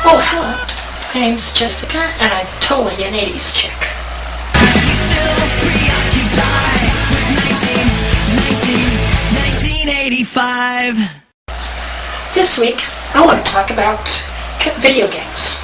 Oh, hello. My name's Jessica, and I'm totally an 80s chick. She's still preoccupied with 1985. This week, I want to talk about video games.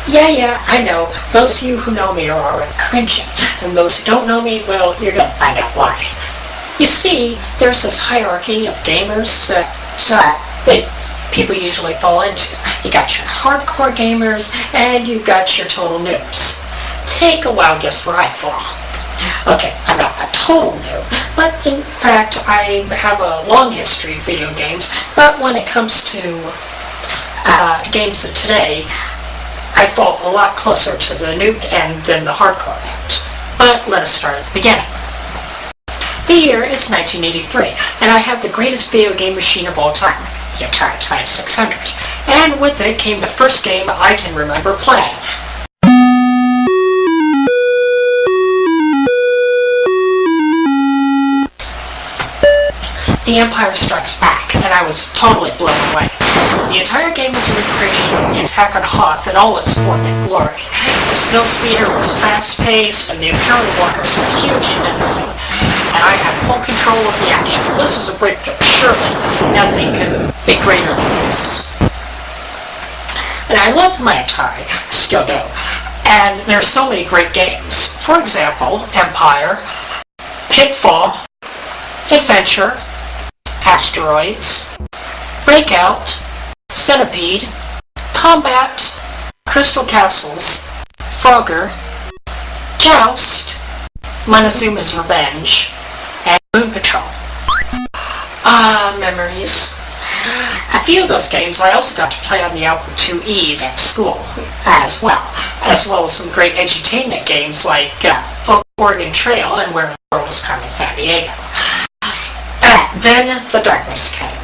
Yeah, I know. Those of you who know me are already cringing. And those who don't know me, well, you're going to find out why. You see, there's this hierarchy of gamers that people usually fall into. You got your hardcore gamers, and you've got your total noobs. Take a wild guess where I fall. Okay, I'm not a total noob, but in fact, I have a long history of video games, but when it comes to games of today, I fall a lot closer to the noob end than the hardcore end. But let us start at the beginning. The year is 1983, and I have the greatest video game machine of all time, the Atari 2600. And with it came the first game I can remember playing. The Empire Strikes Back, and I was totally blown away. The entire game was a recreation of the attack on Hoth in all its form and glory. The snow speeder was fast-paced, and the Imperial walkers were huge and menacing. And I had full control of the action. This was a breakthrough. Surely, nothing could be greater than this. And I loved my Atari, still do. And there's so many great games. For example, Empire, Pitfall, Adventure, Asteroids, Breakout, Centipede, Combat, Crystal Castles, Frogger, Joust, Montezuma's Revenge, and Moon Patrol. Memories. A few of those games I also got to play on the Alpha 2Es at school as well as some great edutainment games like Oregon Trail and Where in the World was Carmen San Diego. Then the darkness came.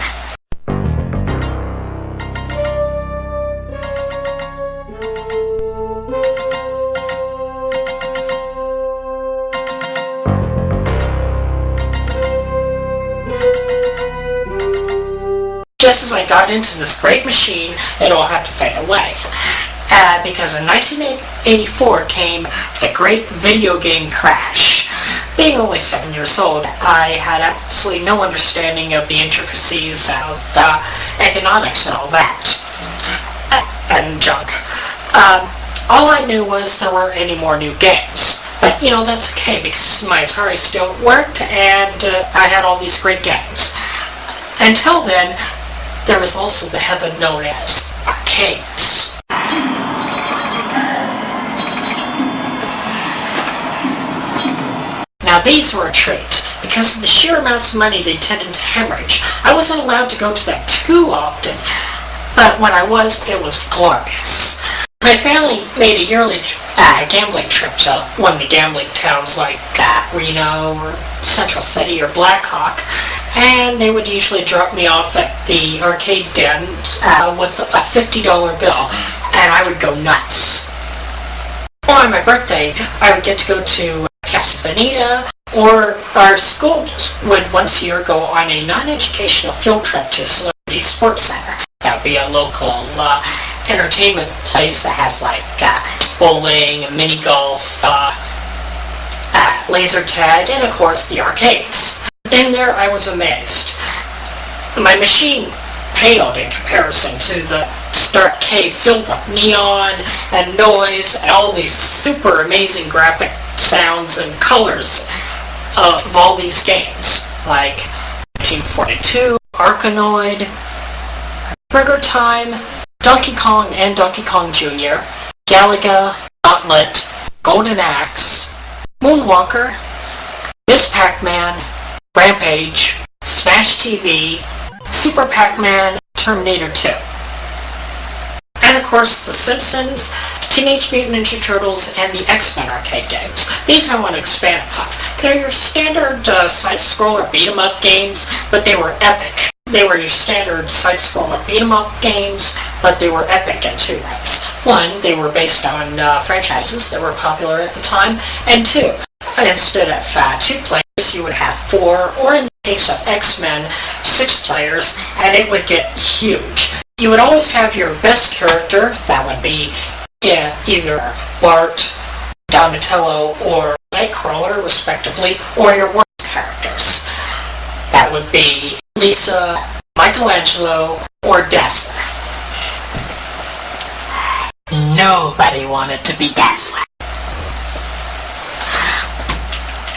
Just as I got into this great machine, it all had to fade away. Because in 1984 came the great video game crash. Being only 7 years old, I had absolutely no understanding of the intricacies of economics and all that. And junk. All I knew was there weren't any more new games. But, that's okay because my Atari still worked and I had all these great games. Until then, there was also the heaven known as arcades. Now these were a treat. Because of the sheer amounts of money they tended to hemorrhage, I wasn't allowed to go to them too often. But when I was, it was glorious. My family made a yearly gambling trip to one of the gambling towns like Reno or Central City or Blackhawk, and they would usually drop me off at the arcade den with a $50 bill, and I would go nuts. On my birthday, I would get to go to Casa Bonita, or our school would once a year go on a non-educational field trip to Celebrity Sports Center. That would be a local entertainment place that has like bowling, mini golf, laser tag, and of course the arcades. In there I was amazed. My machine paled in comparison to the arcade filled with neon and noise and all these super amazing graphic sounds and colors of all these games like 1942, Arkanoid, Burger Time, Donkey Kong and Donkey Kong Jr., Galaga, Gauntlet, Golden Axe, Moonwalker, Miss Pac-Man, Rampage, Smash TV, Super Pac-Man, Terminator 2. And of course, The Simpsons, Teenage Mutant Ninja Turtles, and the X-Men arcade games. These I want to expand upon. They're your standard side-scroller beat-em-up games, but they were epic. They were your standard side-scrolling beat-em-up games, but they were epic in two ways. One, they were based on franchises that were popular at the time, and two, instead of 2 players, you would have 4, or in the case of X-Men, 6 players, and it would get huge. You would always have your best character, that would be either Bart, Donatello, or Nightcrawler, respectively, or your worst characters. That would be Lisa, Michelangelo, or Dazzler. Nobody wanted to be Dazzler.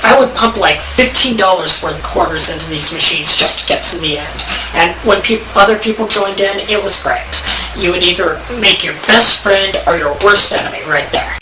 I would pump like $15 worth of quarters into these machines just to get to the end. And when other people joined in, it was great. You would either make your best friend or your worst enemy right there.